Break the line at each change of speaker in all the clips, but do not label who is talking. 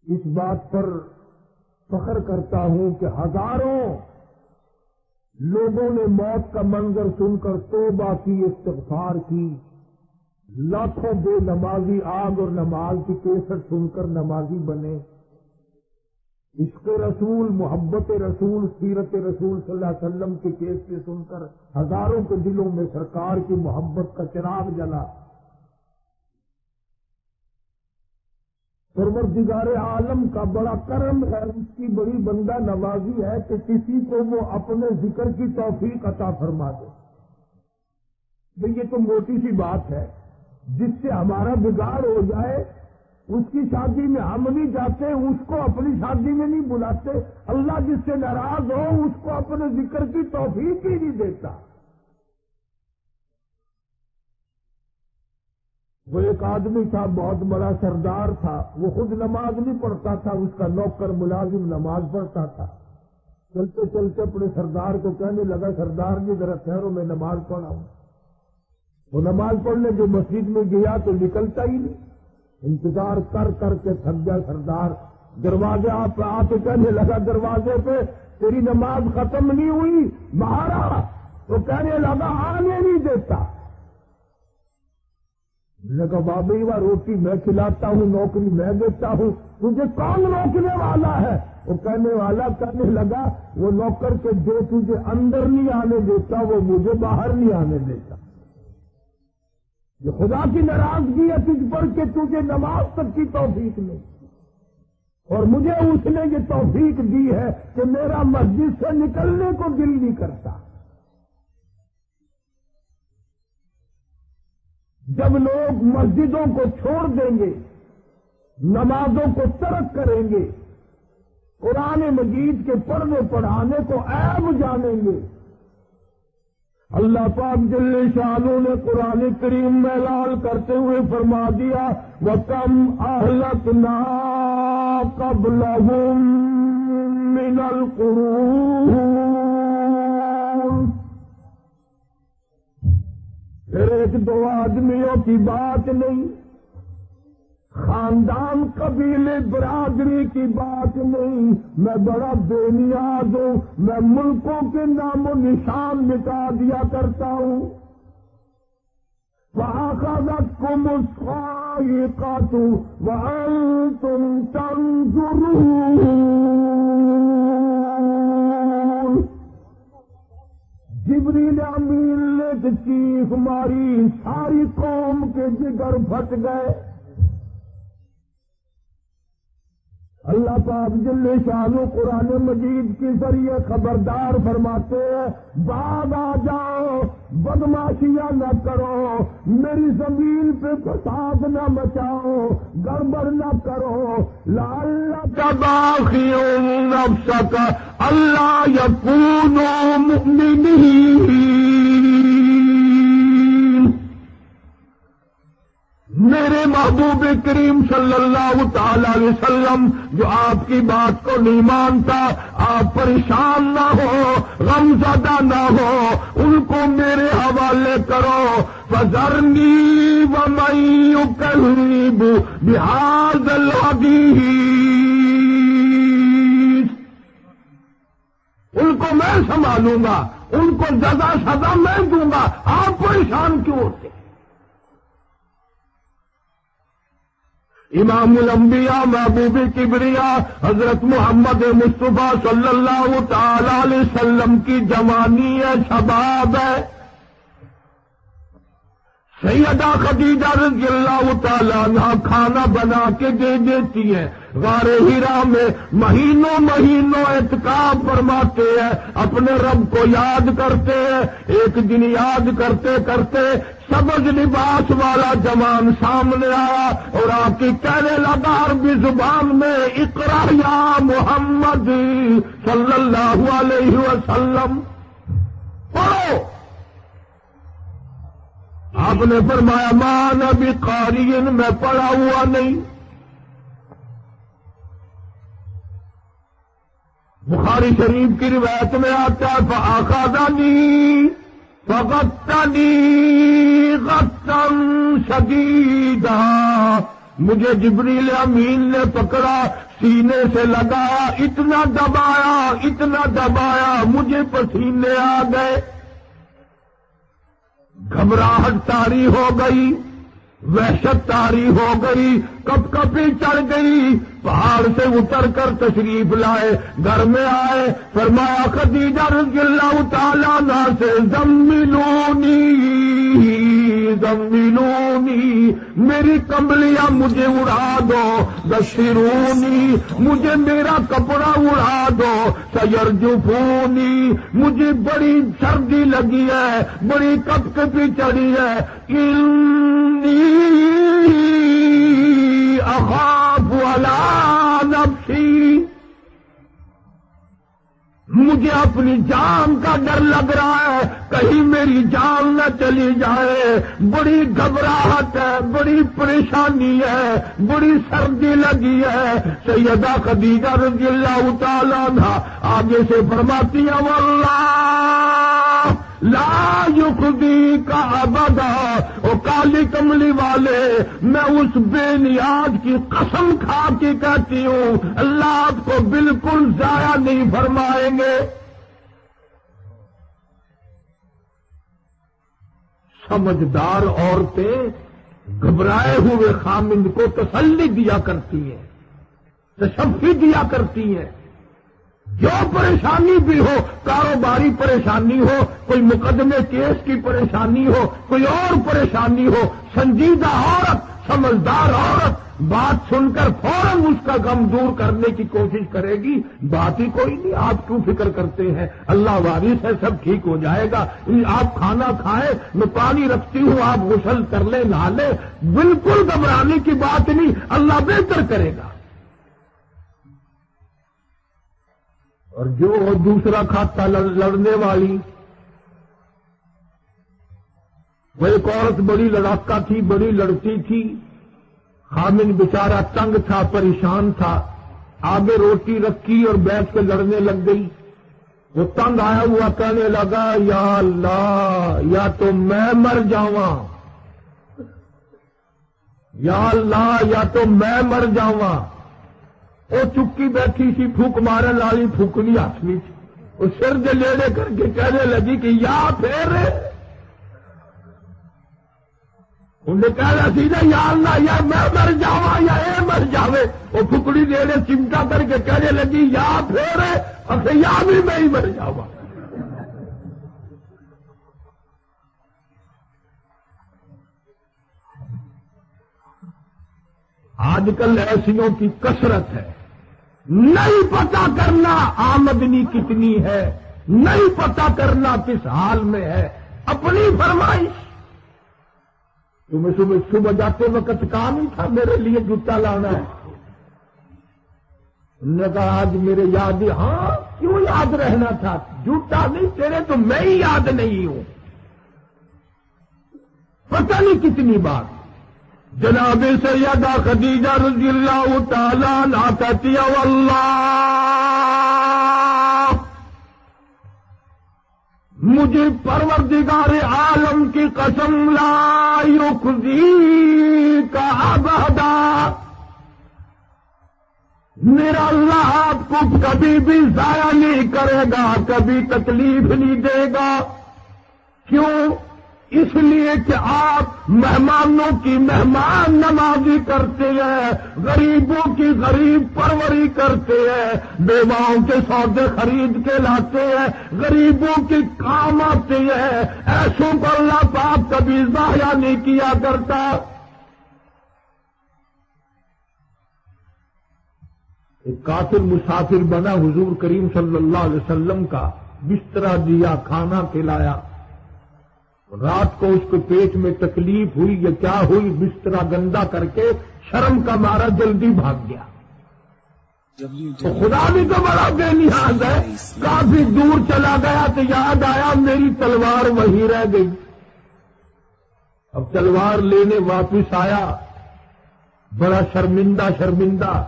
اس بات پر فخر کرتا ہوں کہ ہزاروں لوگوں نے موت کا منظر سن کر توبہ کی، استغفار کی، لاکھوں بے نمازی آگ اور نماز کی کیسٹ سن کر نمازی بنے، عشق رسول، محبت رسول، سیرت رسول صلی اللہ علیہ وسلم کی کیسٹیں سن کر ہزاروں کے دلوں میں سرکار کی محبت کا چراغ جلا۔ پروردگار عالم کا بڑا کرم ہے، اس کی بڑی بندہ نوازی ہے کہ کسی کو وہ اپنے ذکر کی توفیق عطا فرما دے۔ بھئی یہ تو موٹی سی بات ہے، جس سے ہمارا بگاڑ ہو جائے اس کی شادی میں ہم نہیں جاتے، اس کو اپنی شادی میں نہیں بلاتے، اللہ جس سے ناراض ہو اس کو اپنے ذکر کی توفیق ہی نہیں دیتا۔ وہ ایک آدمی تھا، بہت بڑا سردار تھا، وہ خود نماز نہیں پڑھتا تھا، اس کا نوکر ملازم نماز پڑھتا تھا۔ چلتے چلتے اپنے سردار کو کہنے لگا، سردار جی ذرا ٹھہرو میں نماز پڑھاؤں۔ وہ نماز پڑھنے جو مسجد میں گیا تو نکلتا ہی نہیں، انتظار کر کر کے تھک گیا سردار، دروازے آپ آ کے کہنے لگا دروازے پہ، تیری نماز ختم نہیں ہوئی باہر آ۔ تو کہنے لگا آنے نہیں دیتا۔ میں نے کہا بابی وہ روٹی میں کھلاتا ہوں، نوکری میں دیتا ہوں، تجھے کون روکنے والا ہے؟ وہ کہنے لگا وہ نوکر کے جو تجھے اندر نہیں آنے دیتا وہ مجھے باہر نہیں آنے دیتا۔ یہ خدا کی ناراضگی ہے تجھ پر کہ تجھے نماز تک کی توفیق نہیں، اور مجھے اس نے یہ توفیق دی ہے کہ میرا مسجد سے نکلنے کو دل نہیں کرتا۔ جب لوگ مسجدوں کو چھوڑ دیں گے، نمازوں کو ترک کریں گے، قرآن مجید کے پڑھنے پڑھانے کو عیب جانیں گے، اللہ پاک جل شانہ نے قرآن کریم میں اعلان کرتے ہوئے فرما دیا وَكَمْ أَهْلَكْنَا قَبْلَهُم مِّنَ الْقُرُونِ، پھر ایک دو آدمیوں کی بات نہیں، خاندان قبیلے برادری کی بات نہیں، میں بڑا بے نیاز ہوں، میں ملکوں کے نام و نشان مٹا دیا کرتا ہوں۔ فَأَخَذَتْكُمُ الصَّاعِقَةُ وَأَنْتُمْ تَنْظُرُونَ، جبریل امین نے چیخ ماری، ساری قوم کے جگر پھٹ گئے۔ اللہ پاک جل شانہ قرآن مجید کے ذریعے خبردار فرماتے ہیں بعد آ جاؤ، بدماشیاں نہ کرو، میری زمین پہ فساد نہ مچاؤ، گڑبڑ نہ کرو، لعلک باخع نفسک الا یکونوا مؤمنین، میرے محبوب کریم صلی اللہ تعالی علیہ وسلم جو آپ کی بات کو نہیں مانتا، آپ پریشان نہ ہو، غم زدہ نہ ہو، ان کو میرے حوالے کرو۔ فَذَرْنِي وَمَن يُكَذِّبُ بِهَٰذَا الْحَدِيثِ، ان کو میں سنبھالوں گا، ان کو جزا سزا میں دوں گا، آپ پریشان کیوں ہوتے؟ امام الانبیاء محبوب کبریا حضرت محمد مصطفیٰ صلی اللہ تعالی علیہ وسلم کی جوانی ہے، شباب ہے، سیدہ خدیجہ رضی اللہ تعالیٰ عنہ کھانا بنا کے دے دیتی ہیں، غار ہرا میں مہینوں مہینوں اعتکاف فرماتے ہیں، اپنے رب کو یاد کرتے ہیں۔ ایک دن یاد کرتے کرتے سبز لباس والا جوان سامنے آیا اور آپ کی کہنے لگا عربی زبان میں اقرا یا محمد صلی اللہ علیہ وسلم، پڑھو۔ آپ نے فرمایا ما نہ بقارئ، میں پڑھا ہوا نہیں۔ بخاری شریف کی روایت میں آتا ہے فَأَخَذَنِي فَغَطَّنِي غَطًّا شَدِيدًا، مجھے جبریل امین نے پکڑا، سینے سے لگایا، اتنا دبایا مجھے پسینے آ گئے، گھبراہٹ طاری ہو گئی، وحشت طاری ہو گئی، کپ کپی چڑھ گئی، پہاڑ سے اتر کر تشریف لائے، گھر میں آئے، فرمایا خدیجہ رضی اللہ تعالیٰ عنہا سے زملونی میری کمبلیاں مجھے اڑا دو، دشرونی مجھے میرا کپڑا اڑا دو، سیرجفونی مجھے بڑی سردی لگی ہے، بڑی کپ کپی چڑھی ہے، اخاف علی نفسی مجھے اپنی جان کا ڈر لگ رہا ہے، کہیں میری جان نہ چلی جائے، بڑی گھبراہٹ ہے، بڑی پریشانی ہے، بڑی سردی لگی ہے۔ سیدہ خدیجہ رضی اللہ تعالیٰ عنہا آگے سے فرماتی ہیں واللہ لا یخزیک ابدا، او کالی کملی والے میں اس بے نیاز کی قسم کھا کے کہتی ہوں اللہ آپ کو بالکل ضائع نہیں فرمائیں گے۔ سمجھدار عورتیں گھبرائے ہوئے خامند کو تسلی دیا کرتی ہیں، تشفی دیا کرتی ہیں، جو پریشانی بھی ہو، کاروباری پریشانی ہو، کوئی مقدمے کیس کی پریشانی ہو، کوئی اور پریشانی ہو، سنجیدہ عورت، سمجھدار عورت بات سن کر فوراً اس کا غم دور کرنے کی کوشش کرے گی۔ بات ہی کوئی نہیں، آپ کیوں فکر کرتے ہیں، اللہ وارث ہے، سب ٹھیک ہو جائے گا، آپ کھانا کھائیں، میں پانی رکھتی ہوں، آپ غسل کر لیں، نہا لیں، بالکل گھبرانے کی بات نہیں، اللہ بہتر کرے گا۔ اور جو دوسرا کھاتا لڑنے والی، وہ ایک عورت بڑی لڑاکا تھی، بڑی لڑتی تھی، خامن بیچارہ تنگ تھا، پریشان تھا، آگے روٹی رکھی اور بیٹھ کے لڑنے لگ گئی۔ وہ تنگ آیا ہوا کہنے لگا یا اللہ یا تو میں مر جاواں، یا اللہ یا تو میں مر جاواں۔ وہ چکی بیٹھی سی، پھوک مارن والی پھوکنی ہاتھ میں تھی، وہ سر دے لیڑے کر کے کہنے لگی کہ یا پھر انہیں کہنا سی نا یا اللہ یا میں مر جاواں یا اے مر جاوے، وہ پھکڑی لیڑے چمٹا کر کے کہنے لگی یا پھر اچھا یا بھی میں ہی مر جاواں۔ آج کل ایسیوں کی کثرت ہے، نہیں پتا کرنا آمدنی کتنی ہے، نہیں پتا کرنا کس حال میں ہے، اپنی فرمائش۔ تمہیں صبح جاتے وقت کہا نہیں تھا میرے لیے جوتا لانا ہے؟ انہوں نے کہا آج میرے یاد، ہاں کیوں یاد رہنا تھا، جوتا نہیں تیرے تو میں ہی یاد نہیں ہوں۔ پتہ نہیں کتنی بات۔ جناب سیدہ خدیجہ رضی اللہ تعالیٰ عنہا کہتی ہے واللہ مجھے پروردگار عالم کی قسم لا یخزیک ابدا، میرا اللہ آپ کو کبھی بھی ضائع نہیں کرے گا، کبھی تکلیف نہیں دے گا۔ کیوں؟ اس لیے کہ آپ مہمانوں کی مہمان نوازی کرتے ہیں، غریبوں کی غریب پروری کرتے ہیں، بیواؤں کے سودے خرید کے لاتے ہیں، غریبوں کے کام آتے ہیں، ایسوں پر اللہ پاک کبھی ضائع نہیں کیا کرتا۔ ایک کافر مسافر بنا، حضور کریم صلی اللہ علیہ وسلم کا بسترا دیا، کھانا کھلایا، رات کو اس کے پیٹ میں تکلیف ہوئی یا کیا ہوئی، بسترا گندا کر کے شرم کا مارا جلدی بھاگ گیا۔ تو خدا بھی تو بڑا بے نیاز ہے، کافی دور چلا گیا تو یاد آیا میری تلوار وہیں رہ گئی۔ اب تلوار لینے واپس آیا، بڑا شرمندہ،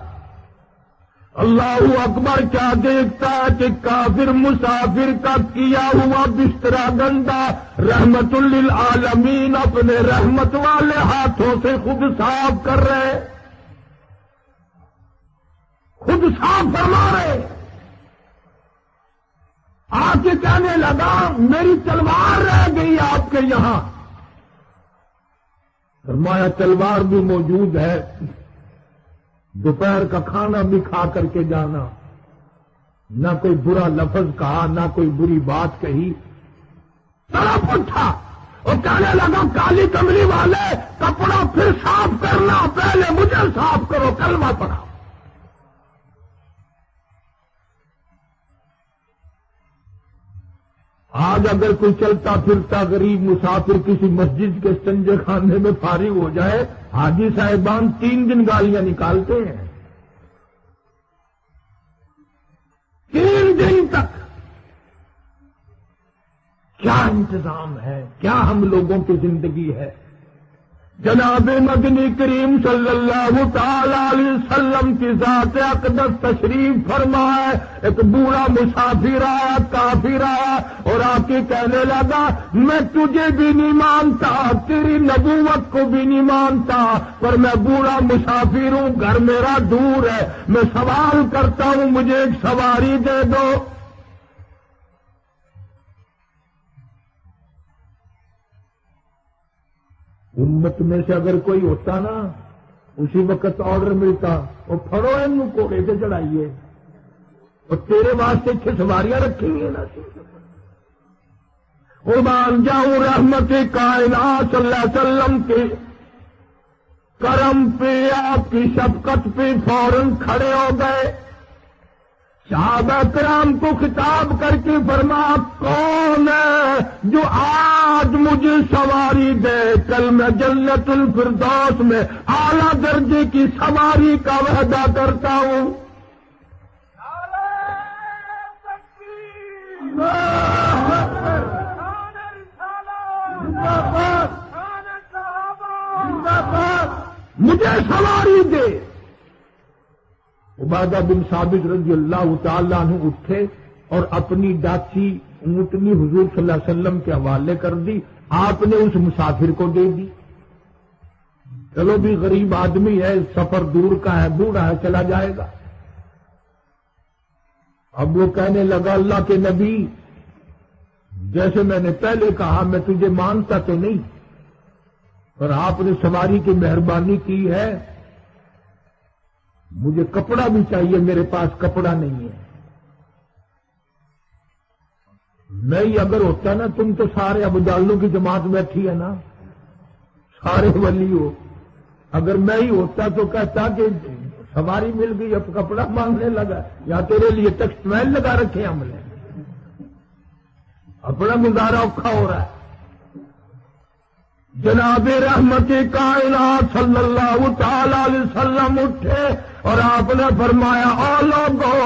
اللہ اکبر، کیا دیکھتا ہے کہ کافر مسافر کا کیا ہوا بسترا گندا رحمت للعالمین اپنے رحمت والے ہاتھوں سے خود صاف کر رہے۔ خود صاف فرما رہے، آ کے کہنے لگا میری تلوار رہ گئی آپ کے یہاں۔ فرمایا تلوار بھی موجود ہے، دوپہر کا کھانا بھی کھا کر کے جانا، نہ کوئی برا لفظ کہا، نہ کوئی بری بات کہی۔ تڑپ اٹھا اور کہنے لگا کالی کملی والے کپڑا پھر صاف کرنا، پہلے مجھے صاف کرو، کلمہ پڑھا۔ آج اگر کوئی چلتا پھرتا غریب مسافر کسی مسجد کے استنجے خانے میں فارغ ہو جائے، حاجی صاحبان 3 دن گالیاں نکالتے ہیں، 3 دن تک۔ کیا انتظام ہے، کیا ہم لوگوں کی زندگی ہے۔ جناب مدنی کریم صلی اللہ تعالی علیہ وسلم کی ذات اقدس تشریف فرمائے، ایک بوڑھا مسافر آیا، کافر آیا اور آ کے کہنے لگا میں تجھے بھی نہیں مانتا، تیری نبوت کو بھی نہیں مانتا، پر میں بوڑھا مسافر ہوں، گھر میرا دور ہے، میں سوال کرتا ہوں مجھے ایک سواری دے دو۔ امت میں سے اگر کوئی ہوتا نا، اسی وقت آرڈر ملتا، اور پھڑو ان کوڑے سے چڑھائیے، اور تیرے واسطے 6 سواریاں رکھی ہیں نا۔ قربان جاؤں رحمت کائنات صلی اللہ علیہ وسلم کے کرم پہ، آپ کی شفقت پہ فوراً کھڑے ہو گئے، صحابہ کرام کو خطاب کر کے فرمایا کون ہے جو آج مجھے سواری دے، کل میں جنت الفردوس میں اعلیٰ درجے کی سواری کا وعدہ کرتا ہوں۔ مجھے سواری دے۔ عبادہ بن ثابت رضی اللہ تعالیٰ عنہ اٹھے اور اپنی ڈاچی اونٹنی حضور صلی اللہ علیہ وسلم کے حوالے کر دی، آپ نے اس مسافر کو دے دی۔ چلو بھی غریب آدمی ہے، سفر دور کا ہے، بوڑھا ہے، چلا جائے گا۔ اب وہ کہنے لگا اللہ کے نبی جیسے میں نے پہلے کہا میں تجھے مانتا تو نہیں، پر آپ نے سواری کی مہربانی کی ہے، مجھے کپڑا بھی چاہیے، میرے پاس کپڑا نہیں ہے۔ نہیں اگر ہوتا نا، تم تو سارے ابو جالوں کی جماعت بیٹھی ہے نا، سارے ولی ہو، اگر میں ہی ہوتا تو کہتا کہ سواری مل گئی اب کپڑا مانگنے لگا، یا تیرے لیے ٹیکسٹ مین لگا رکھے ہم نے، اپنا گزارا اوکھا ہو رہا ہے۔ جناب رحمت کائنات صلی اللہ تعالی علیہ وسلم اٹھے اور آپ نے فرمایا او لوگو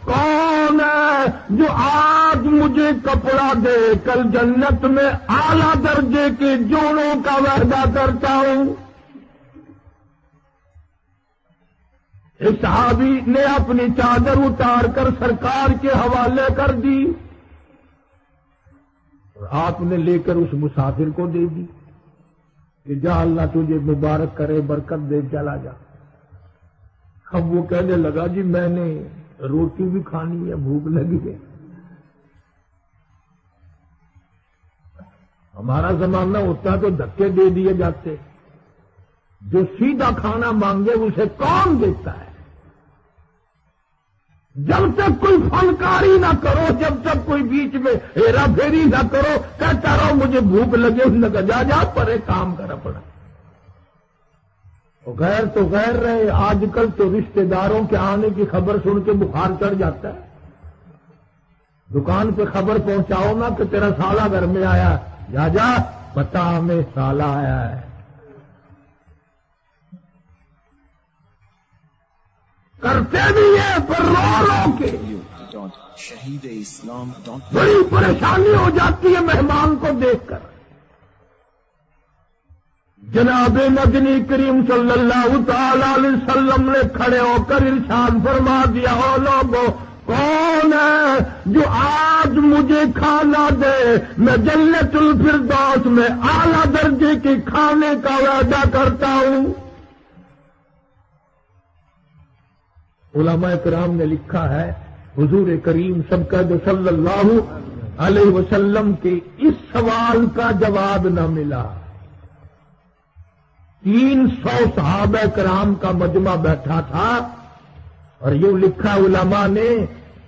کون ہے جو آج مجھے کپڑا دے، کل جنت میں اعلیٰ درجے کے جوڑوں کا وعدہ کرتا ہوں۔ اس صحابی نے اپنی چادر اتار کر سرکار کے حوالے کر دی اور آپ نے لے کر اس مسافر کو دے دی کہ جا اللہ تجھے مبارک کرے، برکت دے، چلا جا۔ اب وہ کہنے لگا جی میں نے روٹی بھی کھانی ہے، بھوک لگی ہے۔ ہمارا زمانہ ہوتا تو دھکے دے دیے جاتے، جو سیدھا کھانا مانگے اسے کون دیتا ہے؟ جب تک کوئی فنکاری نہ کرو، جب تک کوئی بیچ میں ہیرا پھیری نہ کرو، کہتا رہو مجھے بھوک لگے، اس نے کہا جا جا پرے کام کر اپنا۔ غیر تو غیر رہے، آج کل تو رشتہ داروں کے آنے کی خبر سن کے بخار چڑھ جاتا ہے۔ دکان پہ خبر پہنچاؤ نا کہ تیرا سالہ گھر میں آیا، جا جا پتا ہمیں سالہ آیا ہے۔ کرتے بھی ہے پر رو رو کے بڑی پریشانی ہو جاتی ہے مہمان کو دیکھ کر۔ جناب مدنی کریم صلی اللہ تعالی علیہ وسلم نے کھڑے ہو کر ارشاد فرما دیا او لوگو کون ہے جو آج مجھے کھانا دے، میں جنت الفردوس میں اعلیٰ درجے کے کھانے کا وعدہ کرتا ہوں۔ علماء کرام نے لکھا ہے حضور کریم سبقت صلی اللہ علیہ وسلم کے اس سوال کا جواب نہ ملا. 300 صحابہ کرام کا مجمع بیٹھا تھا اور یوں لکھا علماء نے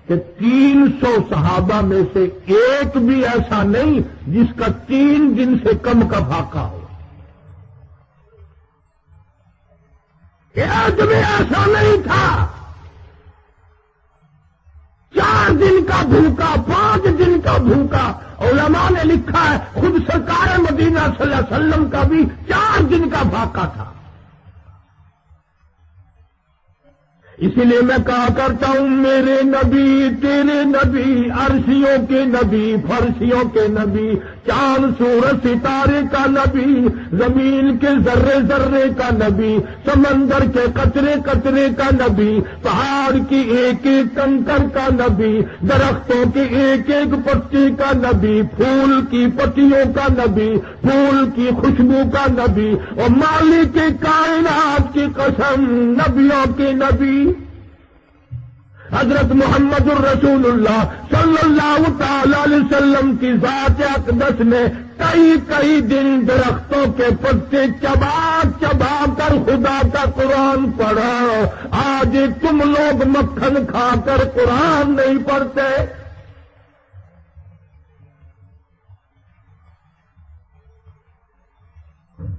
کہ 300 صحابہ میں سے ایک بھی ایسا نہیں جس کا 3 دن سے کم کا فاقہ ہو. ایک بھی ایسا نہیں تھا. 4 دن کا بھوکا، 5 دن کا بھوکا. علماء نے لکھا ہے خود سرکار مدینہ صلی اللہ علیہ وسلم کا بھی 4 دن کا فاقہ تھا. اسی لیے میں کہا کرتا ہوں میرے نبی تیرے نبی، عرشیوں کے نبی، فرشیوں کے نبی، چاند سورج ستارے کا نبی، زمین کے ذرے ذرے کا نبی، سمندر کے قطرے قطرے کا نبی، پہاڑ کی ایک ایک کنکر کا نبی، درختوں کے ایک ایک پتی کا نبی، پھول کی پتیوں کا نبی، پھول کی خوشبو کا نبی، اور مالک کائنات کی قسم نبیوں کے نبی حضرت محمد الرسول اللہ صلی اللہ تعالی علیہ وسلم کی ذات اقدس نے کئی دن درختوں کے پتے چبا چبا کر خدا کا قرآن پڑھا. آج تم لوگ مکھن کھا کر قرآن نہیں پڑھتے.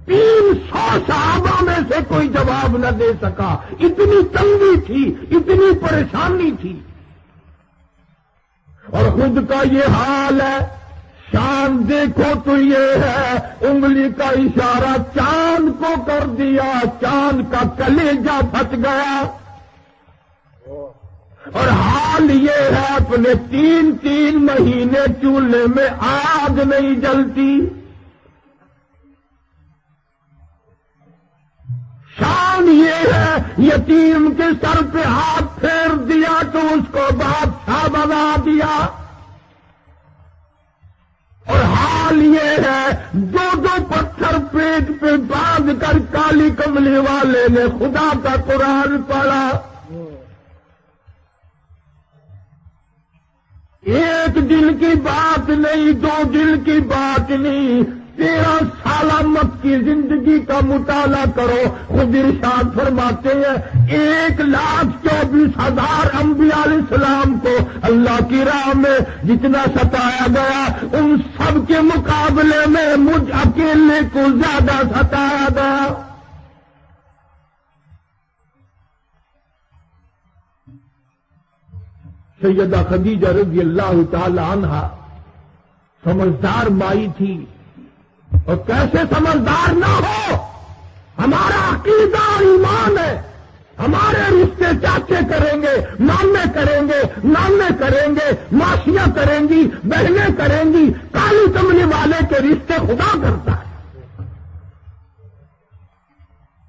تین 300 صحابہ میں سے کوئی جواب نہ دے سکا. اتنی تنگی تھی، اتنی پریشانی تھی. اور خود کا یہ حال ہے. شان دیکھو تو یہ ہے، انگلی کا اشارہ چاند کو کر دیا، چاند کا کلیجہ پھٹ گیا. اور حال یہ ہے اپنے 3 مہینے چولہے میں آگ نہیں جلتی. شان یہ ہے یتیم کے سر پہ ہاتھ پھیر دیا تو اس کو بادشاہ بنا دیا. اور حال یہ ہے 2 پتھر پیٹ پہ باندھ کر کالی کملی والے نے خدا کا قرآن پڑھا. ایک دن کی بات نہیں، 2 دن کی بات نہیں، 13 سالہ مکی زندگی کا مطالعہ کرو. خود ارشاد فرماتے ہیں 1,24,000 انبیاء علیہ السلام کو اللہ کی راہ میں جتنا ستایا گیا ان سب کے مقابلے میں مجھ اکیلے کو زیادہ ستایا گیا. سیدہ خدیجہ رضی اللہ تعالی عنہا سمجھدار مائی تھی. اور کیسے سمجھدار نہ ہو؟ ہمارا عقیدہ اور ایمان ہے. ہمارے رشتے چاچے کریں گے، مامے کریں گے، نانے کریں گے، ماسیاں کریں گی، بہنیں کریں گی. کالی کملی والے کے رشتے خدا کرتا ہے.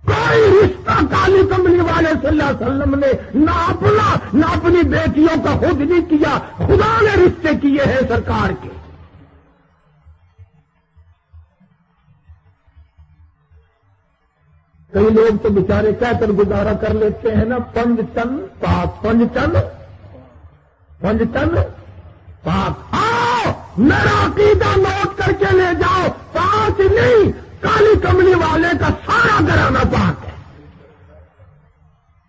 کوئی رشتہ کالی کملی والے صلی اللہ علیہ وسلم نے نہ اپنا نہ اپنی بیٹیوں کا خود نہیں کیا، خدا نے رشتے کیے ہیں سرکار کے. کئی لوگ تو بیچارے کہہ کر گزارا کر لیتے ہیں نا، 5 ٹن پاک، 5 ٹن پاک. آؤ میرا عقیدہ نوٹ کر کے لے جاؤ. 5 نہیں، کالی کملی والے کا سارا گھرانہ پاک ہے.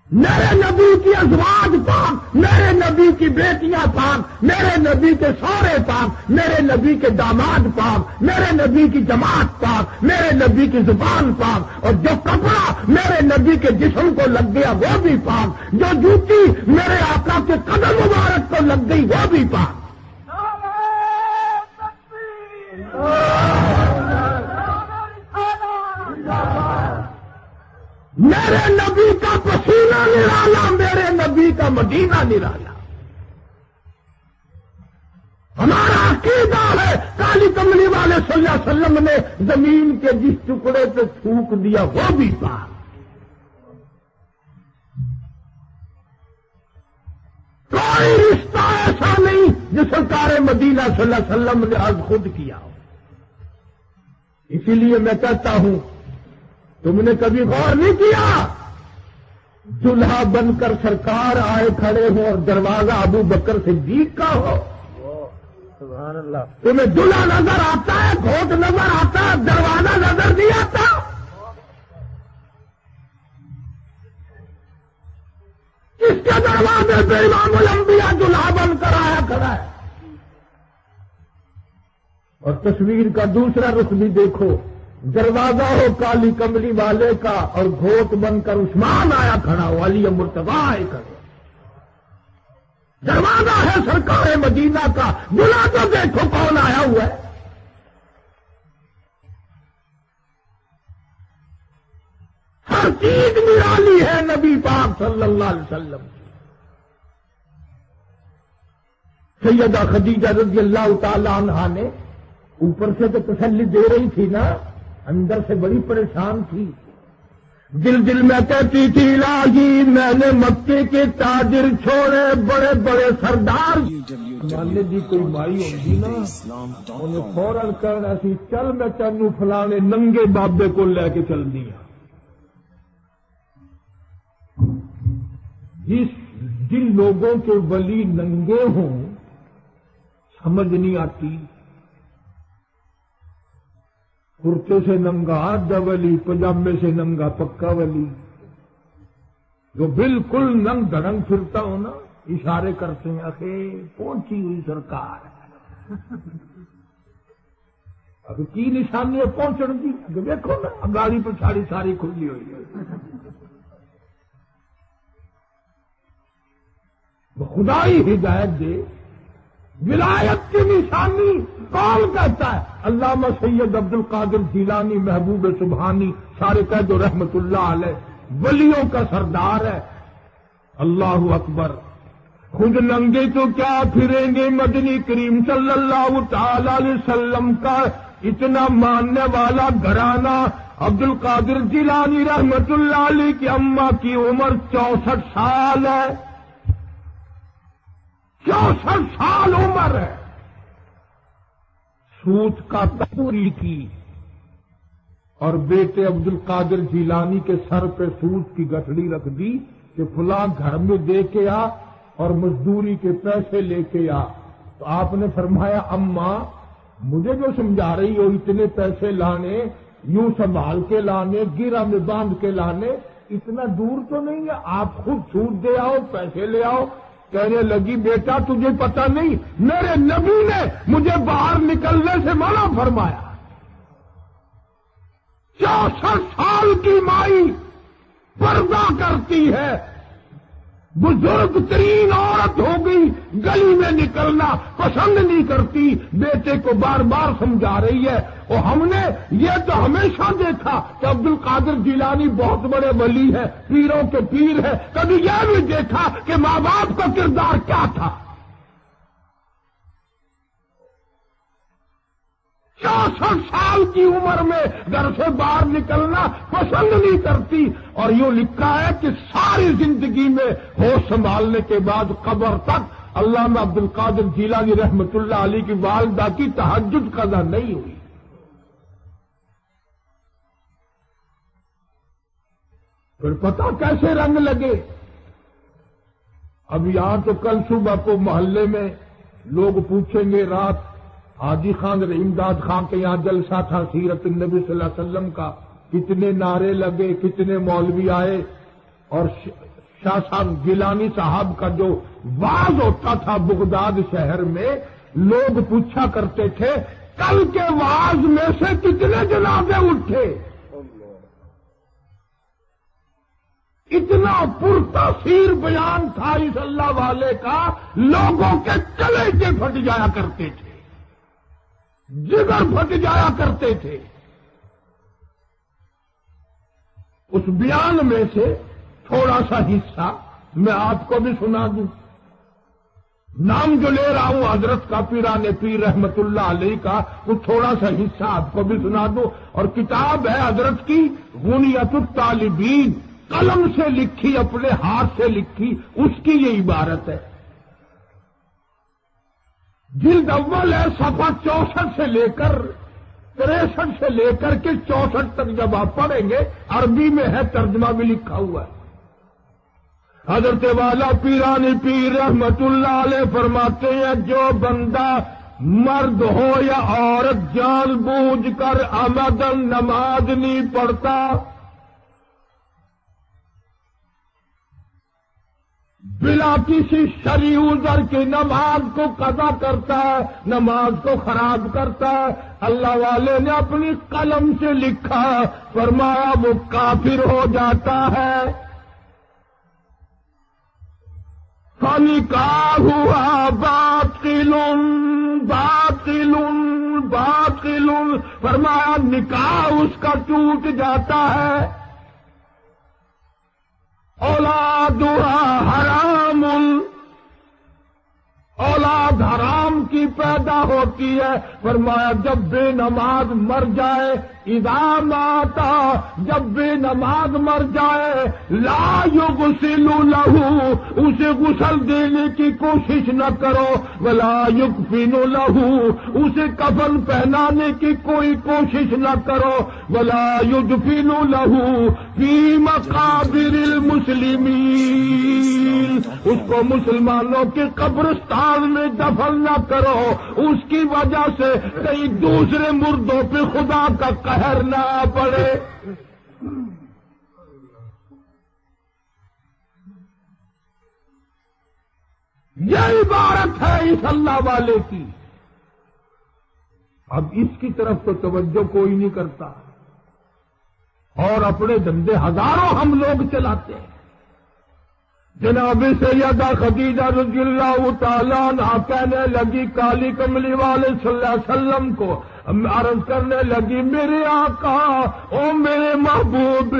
میرے نبی کی ازواج پاک، میرے نبی کی بیٹیاں پاک، میرے نبی کے سورے پاک، میرے نبی کے داماد پاک، میرے نبی کی جماعت پاک، میرے نبی کی زبان پاک. اور جو کپڑا میرے نبی کے جسم کو لگ گیا وہ بھی پاک، جو جوتی میرے آقا کے قدم مبارک کو لگ گئی وہ بھی پاک. میرے نبی کا پسینہ نرالا، میرے نبی کا مدینہ نرالا. ہمارا عقیدہ ہے کالی کملی والے صلی اللہ علیہ وسلم نے زمین کے جس ٹکڑے پہ تھوک دیا وہ بھی پاک. کوئی رشتہ ایسا نہیں جو سرکار مدینہ صلی اللہ علیہ وسلم نے از خود کیا ہو. اسی لیے میں کہتا ہوں تم نے کبھی غور نہیں کیا دلہا بن کر سرکار آئے کھڑے ہو اور دروازہ ابو بکر صدیق کا ہو.
سبحان اللہ.
تمہیں دلہا نظر آتا ہے, گھوٹ نظر آتا ہے, دروازہ نظر نہیں آتا. کس کے دروازے پہ امام الانبیاء دلہا بن کر آیا کھڑا ہے؟ اور تصویر کا دوسرا رخ بھی دیکھو, دروازہ ہو کالی کملی والے کا اور گھوٹ بن کر عثمان آیا کھڑا ہو, علی مرتضیٰ آئے کھڑے. دروازہ ہے سرکار مدینہ کا, دلہا تو دیکھو کون آیا ہوا ہے. ہر چیز نرالی ہے نبی پاک صلی اللہ علیہ وسلم. سیدہ خدیجہ رضی اللہ تعالی عنہا نے اوپر سے تو تسلی دے رہی تھی نا, اندر سے بڑی پریشان تھی. دل دل میں کہتی تھی الہی میں نے مکے کے تاجر چھوڑے, بڑے بڑے سردار. مانے جی کوئی مائی ہوگی نا, انہیں فوراً کرنا سی, چل میں تینوں فلانے ننگے بابے کو لے کے چل دیا. جن لوگوں کے ولی ننگے ہوں سمجھ نہیں آتی. کرتے سے ننگا آدھا ولی, پجامے سے ننگا پکا ولی. جو بالکل ننگ دھڑنگ پھرتا ہو نا, اشارے کرتے ہیں اخے پہنچی ہوئی سرکار. اب کی نشانی ہے پہنچنے کی؟ دیکھو نا گاڑی پہ ساڑی ساری کھلی ہوئی ہے. خدائی ہدایت دے. ولایت کی نشانی کون کہتا ہے؟ علامہ سید عبد القادر جیلانی محبوب سبحانی سارے کہہ دو رحمت اللہ علیہ, ولیوں کا سردار ہے. اللہ اکبر. خود ننگے تو کیا پھریں گے, مدنی کریم صلی اللہ تعالی علیہ وسلم کا اتنا ماننے والا گھرانہ. عبد القادر جیلانی رحمت اللہ علیہ کی اماں کی عمر 64 سال ہے. 64 سال عمر ہے. سوت کا پوری کی اور بیٹے عبد القادر جیلانی کے سر پہ سوت کی گٹھڑی رکھ دی کہ فلاں گھر میں دے کے آ اور مزدوری کے پیسے لے کے آ. تو آپ نے فرمایا اماں مجھے جو سمجھا رہی ہو اتنے پیسے لانے, یوں سنبھال کے لانے, گیرا میں باندھ کے لانے, اتنا دور تو نہیں ہے, آپ خود سوت دے آؤ, پیسے لے آؤ. کہنے لگی بیٹا تجھے پتہ نہیں, میرے نبی نے مجھے باہر نکلنے سے منع فرمایا. 64 سال کی مائی پردہ کرتی ہے, بزرگ ترین عورت ہو گئی, گلی میں نکلنا پسند نہیں کرتی, بیٹے کو بار بار سمجھا رہی ہے. اور ہم نے یہ تو ہمیشہ دیکھا کہ عبد القادر جیلانی بہت بڑے ولی ہے, پیروں کے پیر ہے, کبھی یہ بھی دیکھا کہ ماں باپ کا کردار کیا تھا. 64 سال کی عمر میں گھر سے باہر نکلنا پسند نہیں کرتی. اور یوں لکھا ہے کہ ساری زندگی میں ہوش سنبھالنے کے بعد قبر تک علامہ عبد القادر جیلانی رحمت اللہ علیہ کی والدہ کی تہجد قضا نہیں ہوئی. پھر پتہ کیسے رنگ لگے. اب یہاں تو کل صبح کو محلے میں لوگ پوچھیں گے, رات حاجی خان رحیمداد خان کے یہاں جلسہ تھا سیرت النبی صلی اللہ علیہ وسلم کا, کتنے نعرے لگے, کتنے مولوی آئے. اور شاہ صاحب گیلانی صاحب کا جو واز ہوتا تھا بغداد شہر میں, لوگ پوچھا کرتے تھے کل کے واز میں سے کتنے جنازے اٹھے. اتنا پرتاثیر بیان تھا اس اللہ والے کا, لوگوں کے کلیجے پھٹ جایا کرتے تھے, جگر پھٹ جایا کرتے تھے. اس بیان میں سے تھوڑا سا حصہ میں آپ کو بھی سنا دوں. نام جو لے رہا ہوں حضرت کا پیران پیر رحمت اللہ علیہ کا, وہ تھوڑا سا حصہ آپ کو بھی سنا دوں. اور کتاب ہے حضرت کی غنیت الطالبین, قلم سے لکھی, اپنے ہاتھ سے لکھی, اس کی یہ عبارت ہے. جلد اول ہے, صفحہ 64 سے لے کر 63 سے لے کر کے 64 تک جب آپ پڑھیں گے, عربی میں ہے, ترجمہ بھی لکھا ہوا ہے. حضرت والا پیرانی پیر رحمت اللہ علیہ فرماتے ہیں جو بندہ مرد ہو یا عورت جان بوجھ کر عمدن نماز نہیں پڑھتا، بلا کسی شرعی عذر کی نماز کو قضا کرتا ہے، نماز کو خراب کرتا ہے، اللہ والے نے اپنی قلم سے لکھا، فرمایا وہ کافر ہو جاتا ہے۔ فَنِكَاحُهَا بَاطِلٌ بَاطِلٌ بَاطِلٌ، فرمایا نکاح اس کا ٹوٹ جاتا ہے۔ اولادها حرام، اولاد حرام کی پیدا ہوتی ہے۔ فرمایا جب بے نماز مر جائے، اذا ماتا، جب بے نماز مر جائے، لا یغسل لہ، اسے غسل دینے کی کوشش نہ کرو، ولا یکفن لہ، اسے کفن پہنانے کی کوئی کوشش نہ کرو، ولا یدفن لہ فی مقابر المسلمین، اس کو مسلمانوں کے قبرستان میں دفن نہ کرو، اس کی وجہ سے کئی دوسرے مردوں پہ خدا کا قہر نہ پڑے۔ یہ عبارت ہے اس اللہ والے کی۔ اب اس کی طرف تو توجہ کوئی نہیں کرتا، اور اپنے دھندے ہزاروں ہم لوگ چلاتے ہیں۔ جناب سیدہ خدیجہ رضی اللہ تعالیٰ عنہا کہنے لگی، کالی کملی والے صلی اللہ علیہ وسلم کو عرض کرنے لگی، میرے آقا، او میرے محبوب،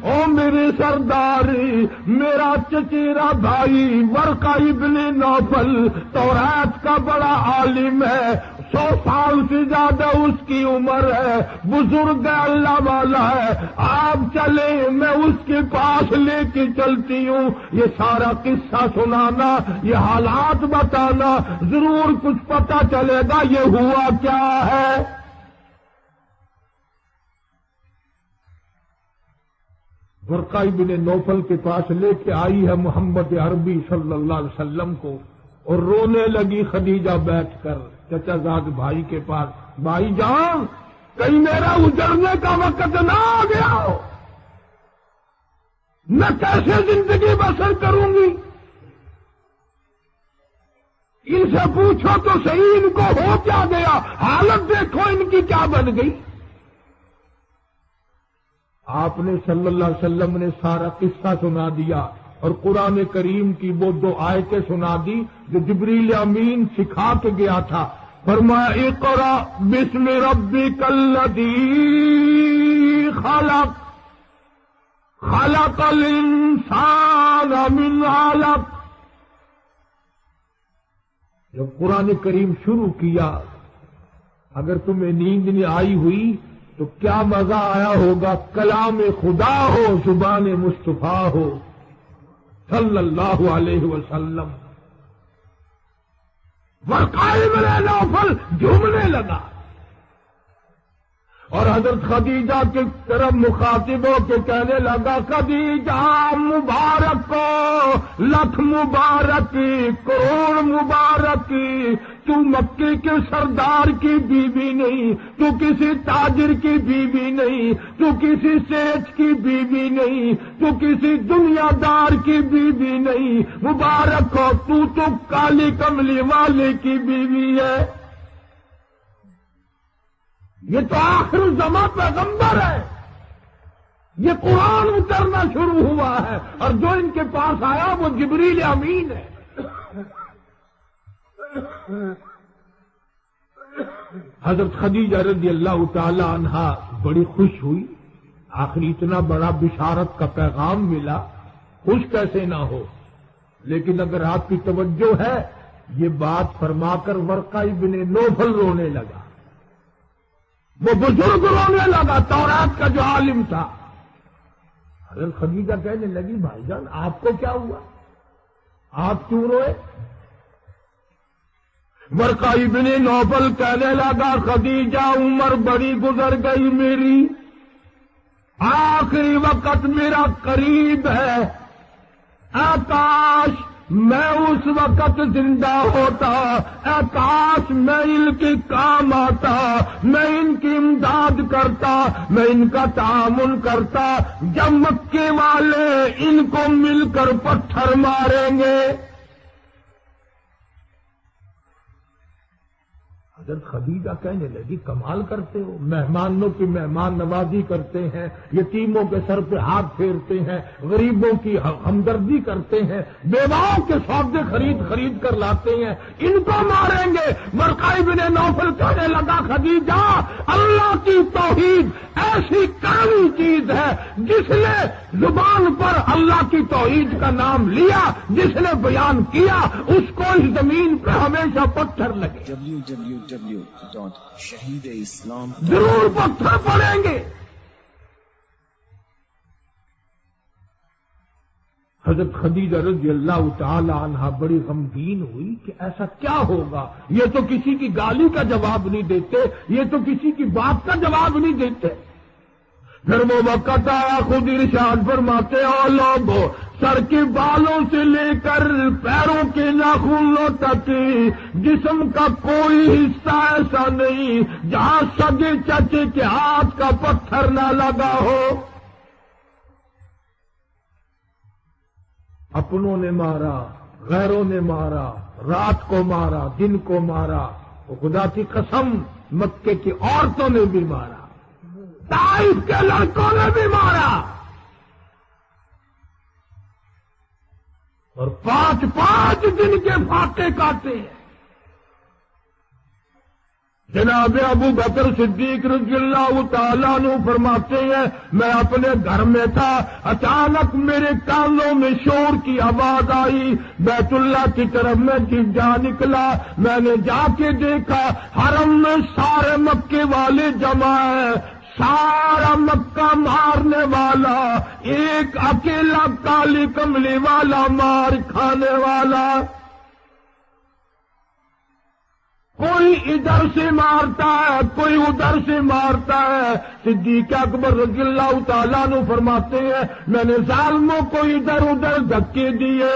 او میرے سرداری، میرا چچیرا بھائی ورقہ ابن نوفل تورات کا بڑا عالم ہے، 100 سال سے زیادہ اس کی عمر ہے، بزرگ اللہ والا ہے، آپ چلے، میں اس کے پاس لے کے چلتی ہوں، یہ سارا قصہ سنانا، یہ حالات بتانا، ضرور کچھ پتہ چلے گا یہ ہوا کیا ہے۔ ورقہ ابن نوفل کے پاس لے کے آئی ہے محمد عربی صلی اللہ علیہ وسلم کو، اور رونے لگی خدیجہ بیٹھ کر چچا زاد بھائی کے پاس، بھائی جان کہیں میرا اجڑنے کا وقت نہ آ گیا ہو، میں کیسے زندگی بسر کروں گی، ان سے پوچھو تو صحیح ان کو ہو کیا گیا، حالت دیکھو ان کی کیا بن گئی۔ آپ نے صلی اللہ علیہ وسلم نے سارا قصہ سنا دیا، اور قرآن کریم کی وہ 2 آیتیں سنا دی جو جبریل امین سکھا کے گیا تھا۔ فرمایا اقرأ بسم ربک الذی خلق، خلق الانسان من علق۔ جب قرآن کریم شروع کیا، اگر تمہیں نیند نہیں آئی ہوئی تو کیا مزہ آیا ہوگا، کلام خدا ہو، زبان مصطفیٰ ہو صلی اللہ علیہ وسلم۔ ورقہ ابن نوفل جھومنے لگا، اور حضرت خدیجہ کی طرف مخاطب ہو کے کہنے لگا، خدیجہ مبارک کو، لکھ مبارکی، کروڑ مبارکی، تو مکی کے سردار کی بیوی نہیں، تو کسی تاجر کی بیوی نہیں، تو کسی سیٹ کی بیوی نہیں، تو کسی دنیا دار کی بیوی نہیں، مبارک ہو، تو کالی کملی والے کی بیوی ہے۔ یہ تو آخر زمان پیغمبر ہے، یہ قرآن اترنا شروع ہوا ہے، اور جو ان کے پاس آیا وہ جبریل امین ہے۔ حضرت خدیجہ رضی اللہ تعالی عنہا بڑی خوش ہوئی، آخر اتنا بڑا بشارت کا پیغام ملا، خوش کیسے نہ ہو۔ لیکن اگر آپ کی توجہ ہے، یہ بات فرما کر ورقہ ابن نوفل رونے لگا، وہ بزرگ رونے لگا، تورات کا جو عالم تھا۔ حضرت خدیجہ کہنے لگی، بھائی جان آپ کو کیا ہوا، آپ کیوں روئے؟ ورقہ ابن نوفل کہنے لگا، خدیجہ عمر بڑی گزر گئی میری، آخری وقت میرا قریب ہے، اے کاش میں اس وقت زندہ ہوتا، اے کاش میں ان کے کام آتا، میں ان کی امداد کرتا، میں ان کا تعاون کرتا جب مکے والے ان کو مل کر پتھر ماریں گے۔ حضرت خدیجہ کہنے لگی کمال کرتے ہو، مہمانوں کی مہمان نوازی کرتے ہیں، یتیموں کے سر پہ ہاتھ پھیرتے ہیں، غریبوں کی ہمدردی کرتے ہیں، بیواؤں کے سودے خرید کر لاتے ہیں، ان کو ماریں گے۔ ورقہ بن نوفل کہنے لگا خدیجہ اللہ کی توحید ایسی کامل چیز ہے، جس نے زبان پر اللہ کی توحید کا نام لیا، جس نے بیان کیا، اس کو اس زمین پہ ہمیشہ پتھر لگے،
www.shaheed-e-islam
ضرور پتھر پڑیں گے۔ حضرت خدیجہ رضی اللہ تعالی عنہا بڑی غمگین ہوئی کہ ایسا کیا ہوگا، یہ تو کسی کی گالی کا جواب نہیں دیتے، یہ تو کسی کی بات کا جواب نہیں دیتے۔ پھر وہ وقت آیا، خود ارشاد فرماتے او لوگو، سر کے بالوں سے لے کر پیروں کے ناخنوں تک جسم کا کوئی حصہ ایسا نہیں جہاں سگے چچے کے ہاتھ کا پتھر نہ لگا ہو۔ اپنوں نے مارا، غیروں نے مارا، رات کو مارا، دن کو مارا، وہ خدا کی قسم مکے کی عورتوں نے بھی مارا، طائف کے لڑکوں نے بھی مارا، اور 5 دن کے فاقے کاٹے ہیں۔ جناب ابو بکر صدیق رضی اللہ تعالیٰ عنہ فرماتے ہیں میں اپنے گھر میں تھا، اچانک میرے کانوں میں شور کی آواز آئی، بیت اللہ کی طرف میں جا نکلا، میں نے جا کے دیکھا حرم میں سارے مکے والے جمع ہیں، سارا مکہ مارنے والا، ایک اکیلا کالی کملی والا مار کھانے والا، کوئی ادھر سے مارتا ہے کوئی ادھر سے مارتا ہے۔ صدیق اکبر رضی اللہ تعالیٰ عنہ فرماتے ہیں میں نے ظالموں کو ادھر ادھر دھکے دیے،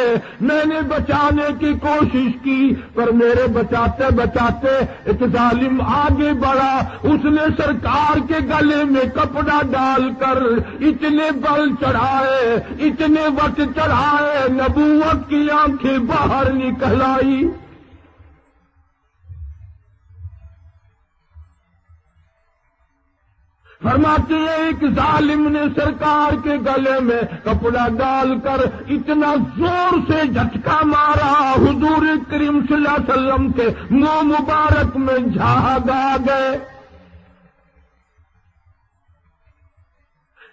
میں نے بچانے کی کوشش کی، پر میرے بچاتے بچاتے ایک ظالم آگے بڑھا، اس نے سرکار کے گلے میں کپڑا ڈال کر اتنے بل چڑھائے، اتنے وٹ چڑھائے، نبوت کی آنکھیں باہر نکل آئی۔ فرماتے ہیں ایک ظالم نے سرکار کے گلے میں کپڑا ڈال کر اتنا زور سے جھٹکا مارا، حضور کریم صلی اللہ علیہ وسلم کے منہ مبارک میں جھاگ آ گئے۔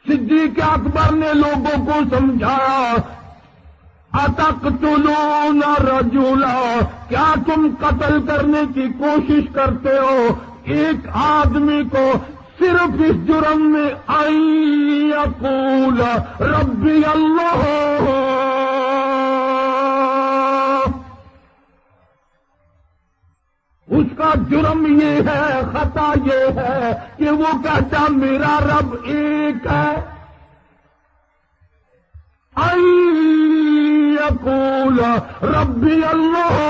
صدیق اکبر نے لوگوں کو سمجھایا اتقتلون رجلا، کیا تم قتل کرنے کی کوشش کرتے ہو ایک آدمی کو صرف اس جرم میں ان یقول ربی اللہ، اس کا جرم یہ ہے، خطا یہ ہے کہ وہ کہتا میرا رب ایک ہے، ان یقول ربی اللہ۔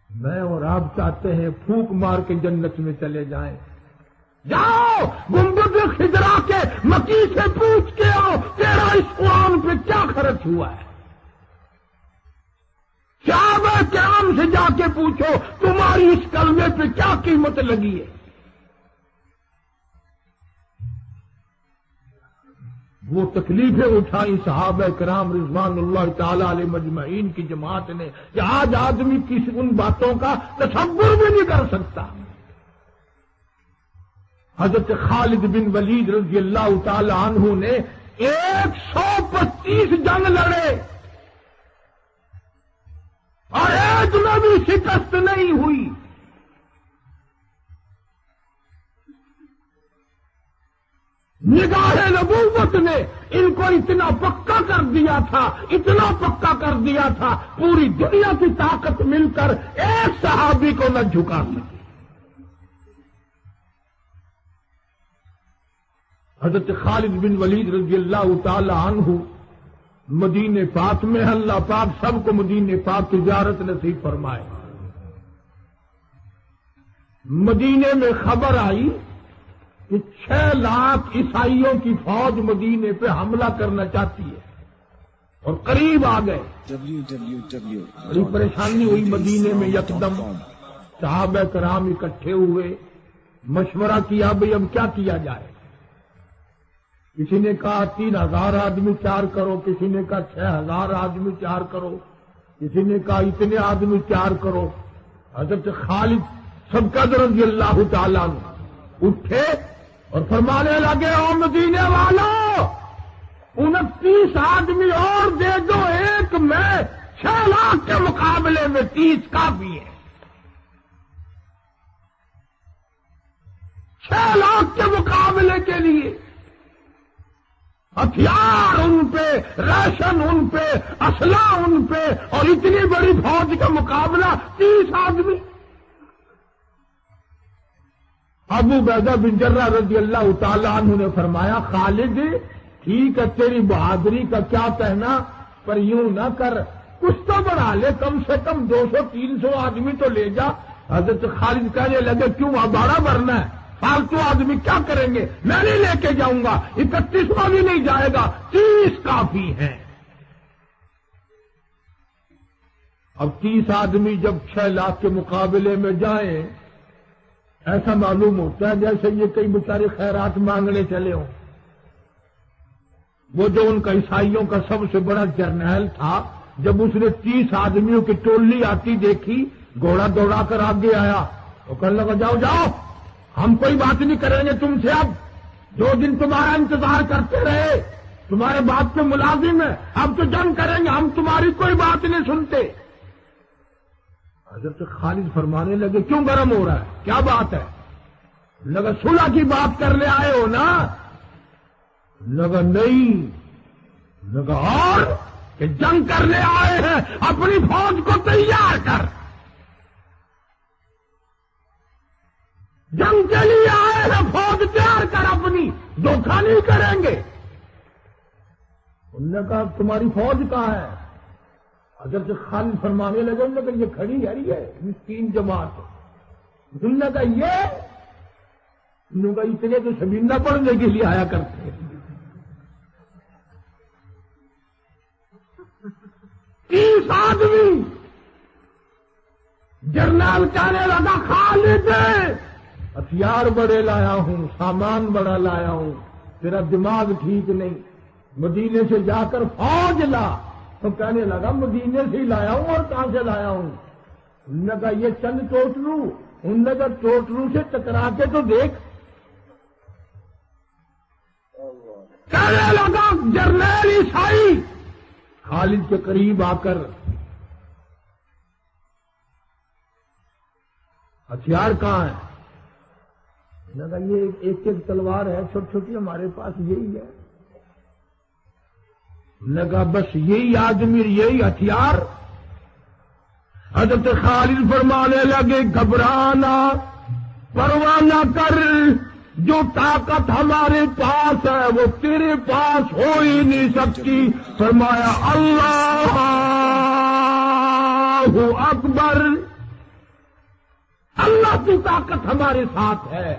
میں اور آپ چاہتے ہیں پھونک مار کے جنت میں چلے جائیں، جاؤ گنبد خضرا کے مکی سے پوچھ کے آؤ تیرا اس قرآن پہ کیا خرچ ہوا ہے، صحابہ کرام سے جا کے پوچھو تمہاری اس کلمے پہ کیا قیمت لگی ہے۔ وہ تکلیفیں اٹھائیں صحابہ کرام رضوان اللہ تعالی علیہ مجمعین کی جماعت نے کہ آج آدمی کسی ان باتوں کا تصور بھی نہیں کر سکتا۔ حضرت خالد بن ولید رضی اللہ تعالی عنہ نے 125 جنگ لڑے اور ایک میں بھی شکست نہیں ہوئی۔ نگاہ نبوت نے ان کو اتنا پکا کر دیا تھا، اتنا پکا کر دیا تھا، پوری دنیا کی طاقت مل کر ایک صحابی کو نہ جھکا سکی۔ حضرت خالد بن ولید رضی اللہ تعالی عنہ مدینے پاک میں، اللہ پاک سب کو مدینے پاک کی زیارت نصیب فرمائے۔ مدینے میں خبر آئی کہ 6 لاکھ عیسائیوں کی فوج مدینے پہ حملہ کرنا چاہتی ہے اور قریب آ گئے۔ بڑی پریشانی ہوئی مدینے میں، یکدم صحابہ کرام اکٹھے ہوئے، مشورہ کیا بھئی اب کیا کیا جائے۔ کسی نے کہا 3000 آدمی تیار کرو، کسی نے کہا 6000 آدمی تیار کرو، کسی نے کہا اتنے آدمی تیار کرو۔ حضرت خالد سبقت رضی اللہ تعالیٰ عنہ اٹھے اور فرمانے لگے، او مدینے والوں، 29 آدمی اور دے دو، ایک میں 6 لاکھ کے مقابلے میں 30 کافی ہے۔ 6 لاکھ کے مقابلے کے لیے ہتھیار ان پہ، راشن ان پہ، اسلحہ ان پہ، اور اتنی بڑی فوج کا مقابلہ 30 آدمی۔ ابو عبیدہ بن جرہ رضی اللہ تعالی عنہ نے فرمایا، خالد ٹھیک ہے تیری بہادری کا کیا کہنا، پر یوں نہ کر، کچھ تو بڑھا لے، کم سے کم 200-300 آدمی تو لے جا۔ حضرت خالد کہنے لگے، کیوں بڑا بھرنا ہے، فالتو آدمی کیا کریں گے، میں نہیں لے کے جاؤں گا، 31واں بھی نہیں جائے گا، 30 کافی ہیں۔ اب 30 آدمی جب 6 لاکھ کے مقابلے میں جائیں، ایسا معلوم ہوتا ہے جیسے یہ کئی بیچارے خیرات مانگنے چلے ہوں۔ وہ جو ان کا عیسائیوں کا سب سے بڑا جرنیل تھا، جب اس نے 30 آدمیوں کی ٹولی آتی دیکھی، گھوڑا دوڑا کر آگے آیا، تو کہنے لگا، جاؤ جاؤ، ہم کوئی بات نہیں کریں گے تم سے، اب 2 دن تمہارا انتظار کرتے رہے، تمہارے بات پہ ملازم ہیں، اب تو جنگ کریں گے، ہم تمہاری کوئی بات نہیں سنتے۔ حضرت خالد فرمانے لگے، کیوں گرم ہو رہا ہے، کیا بات ہے؟ لگا صلح کی بات کرنے آئے ہو نا؟ لگا نہیں، لگا اور کہ جنگ کرنے آئے ہیں، اپنی فوج کو تیار کر، جنگ کے لیے آئے ہیں، فوج تیار کر اپنی، دھوکہ نہیں کریں گے۔ انہوں نے کہا تمہاری فوج کہاں ہے؟ حضرت خالد فرمانے لگے، انہوں نے کہا یہ کھڑی ہے مسکین جماعت۔ انہوں نے کہا یہ، انہوں نے کہا اتنے تو شبینہ پڑھنے کے لیے آیا کرتے ہیں۔ 30 آدمی۔ جرنیل کہنے لگا، خالد ہتھیار بڑے لایا ہوں، سامان بڑا لایا ہوں، تیرا دماغ ٹھیک نہیں، مدینے سے جا کر فوج لا۔ تو کہنے لگا مدینے سے ہی لایا ہوں، اور کہاں سے لایا ہوں؟ انہوں نے کہا یہ چند ٹوٹلو۔ انہوں نے کہا ٹوٹلو سے ٹکرا کے تو دیکھ۔ کہنے لگا جرنیل عیسائی خالد کے قریب آ کر، ہتھیار کہاں ہے؟ انہوں نے کہا یہ ایک تلوار ہے، چھوٹی چھوٹی، ہمارے پاس یہی ہے۔ انہوں نے کہا بس یہی آدمی، یہی ہتھیار؟ حضرت خالد فرمانے لگے، گھبرانا پرواہ نہ کر، جو طاقت ہمارے پاس ہے وہ تیرے پاس ہو ہی نہیں سکتی۔ فرمایا اللہ اکبر، اللہ کی طاقت ہمارے ساتھ ہے۔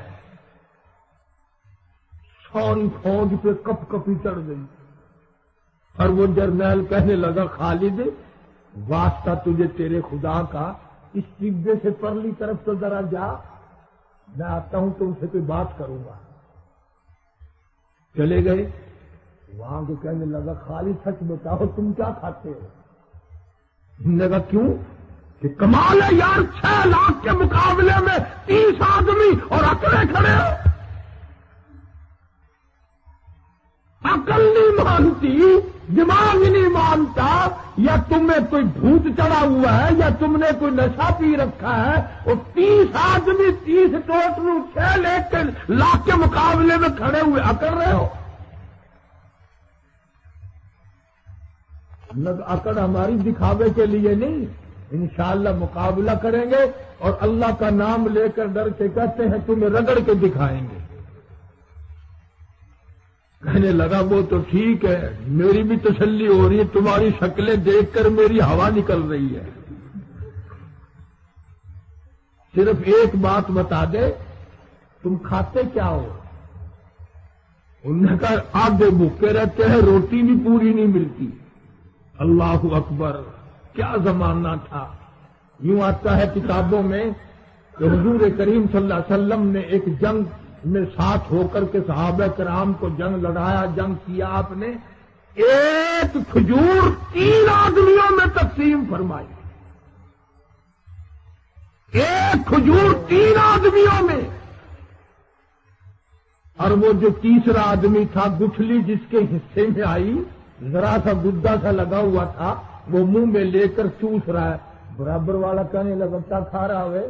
ساری فوج پہ کپ کپی چڑھ گئی، اور وہ جرنیل کہنے لگا، خالد واسطہ تجھے تیرے خدا کا، اس ٹبے سے پرلی طرف تو ذرا جا، میں آتا ہوں تم سے کوئی بات کروں گا۔ چلے گئے وہاں کو، کہنے لگا، خالد سچ بتاؤ تم کیا کھاتے ہو؟ انہوں نے کہا کیوں؟ کہ کمال ہے یار، 6 لاکھ کے مقابلے میں 30 آدمی اور اکڑے کھڑے ہو، عقل نہیں مانتی، دماغ نہیں مانتا، یا تمہیں کوئی بھوت چڑھا ہوا ہے، یا تم نے کوئی نشہ پی رکھا ہے۔ اور 30 آدمی 30 ٹوٹلو 6 لاکھ کے مقابلے میں کھڑے ہوئے اکڑ رہے ہو۔ اکڑ ہماری دکھاوے کے لیے نہیں، انشاءاللہ مقابلہ کریں گے، اور اللہ کا نام لے کر ڈر کے کہتے ہیں تمہیں رگڑ کے دکھائیں گے۔ کہنے لگا وہ تو ٹھیک ہے، میری بھی تسلی ہو رہی ہے، تمہاری شکلیں دیکھ کر میری ہوا نکل رہی ہے، صرف ایک بات بتا دے، تم کھاتے کیا ہو؟ انہوں نے کہا آگے بھوکے رہتے ہیں، روٹی بھی پوری نہیں ملتی۔ اللہ اکبر، کیا زمانہ تھا۔ یوں آتا ہے کتابوں میں کہ حضور کریم صلی اللہ علیہ وسلم نے ایک جنگ میں ساتھ ہو کر کے صحابہ کرام کو جنگ لڑایا، جنگ کیا، آپ نے ایک کھجور 3 آدمیوں میں تقسیم فرمائی، ایک کھجور 3 آدمیوں میں، اور وہ جو تیسرا آدمی تھا، گٹھلی جس کے حصے میں آئی، ذرا سا گدا سا لگا ہوا تھا، وہ منہ میں لے کر چوس رہا ہے۔ برابر والا کہنے لگا کیا کھا رہا ہے؟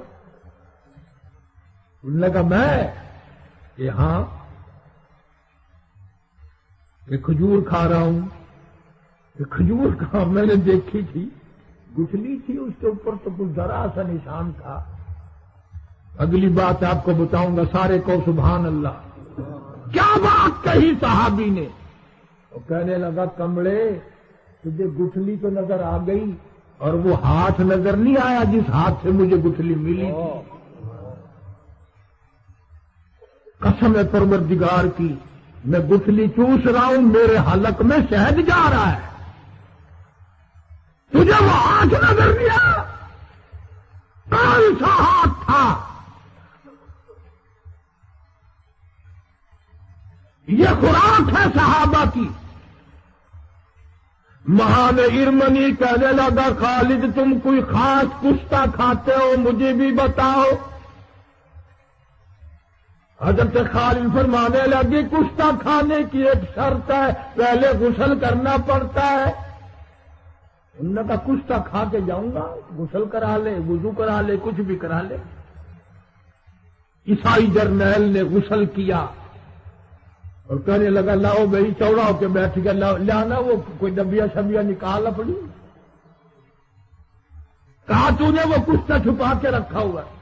انہوں نے کہا میں کہ ہاں، یہ کھجور کھا رہا ہوں۔ یہ کھجور کہاں؟ میں نے دیکھی تھی، گٹھلی تھی، اس کے اوپر تو کچھ ذرا سا نشان تھا۔ اگلی بات آپ کو بتاؤں گا، سارے کو سبحان اللہ۔ کیا بات کہی صحابی نے؟ وہ کہنے لگا کمڑے، تجھے گٹھلی تو نظر آ گئی اور وہ ہاتھ نظر نہیں آیا جس ہاتھ سے مجھے گٹھلی ملی تھی۔ قسم ہے پروردگار کی، میں گٹھلی چوس رہا ہوں، میرے حلق میں شہد جا رہا ہے، تجھے وہ ہاتھ نظر نہیں آیا؟ کون سا ہاتھ تھا؟ یہ خوراک ہے صحابہ کی۔ مہان ارمنی کہنے لگا خالد تم کوئی خاص کشتہ کھاتے ہو، مجھے بھی بتاؤ۔ حضرت خالد فرمانے لگے کشتہ کھانے کی ایک شرط ہے، پہلے غسل کرنا پڑتا ہے۔ انہوں نے کہا کشتہ کھا کے جاؤں گا، غسل کرا لے، وضو کرا لے، کچھ بھی کرا لے۔ عیسائی جرنیل نے غسل کیا اور کہنے لگا لاؤ بھائی، چوڑا ہو کے بیٹھ گیا، لانا وہ کوئی ڈبیا شبیا نکال اپنی۔ کہا تو نے وہ کشتہ چھپا کے رکھا ہوا ہے۔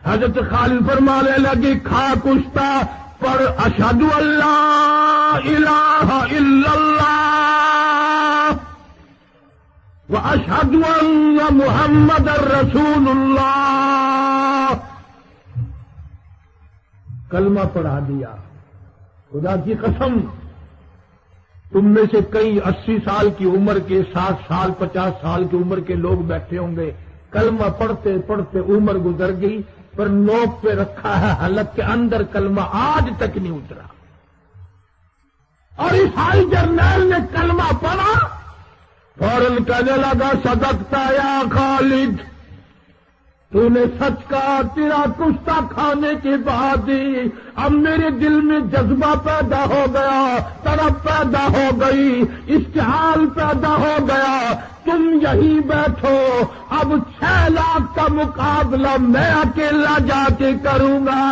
حضرت خالد فرمانے لگی کھا کشتہ پر اشہد اللہ الہ الا اللہ و اشہد ان محمد رسول اللہ، کلمہ پڑھا دیا۔ خدا کی قسم، تم میں سے کئی 80 سال کی عمر کے، 60 سال 50 سال کی عمر کے لوگ بیٹھے ہوں گے، کلمہ پڑھتے پڑھتے عمر گزر گئی، پر نوک پہ رکھا ہے، حلق کے اندر کلمہ آج تک نہیں اترا۔ اور عیسائی جرنیل نے کلمہ پڑھا، فوراً کہنے لگا صدقتا یا خالد، تو نے سچ کہا، تیرا کشتہ کھانے کے بعد ہی اب میرے دل میں جذبہ پیدا ہو گیا، طرف پیدا ہو گئی، اشتعال پیدا ہو گیا، تم یہیں بیٹھو، اب 6 لاکھ کا مقابلہ میں اکیلا جا کے کروں گا۔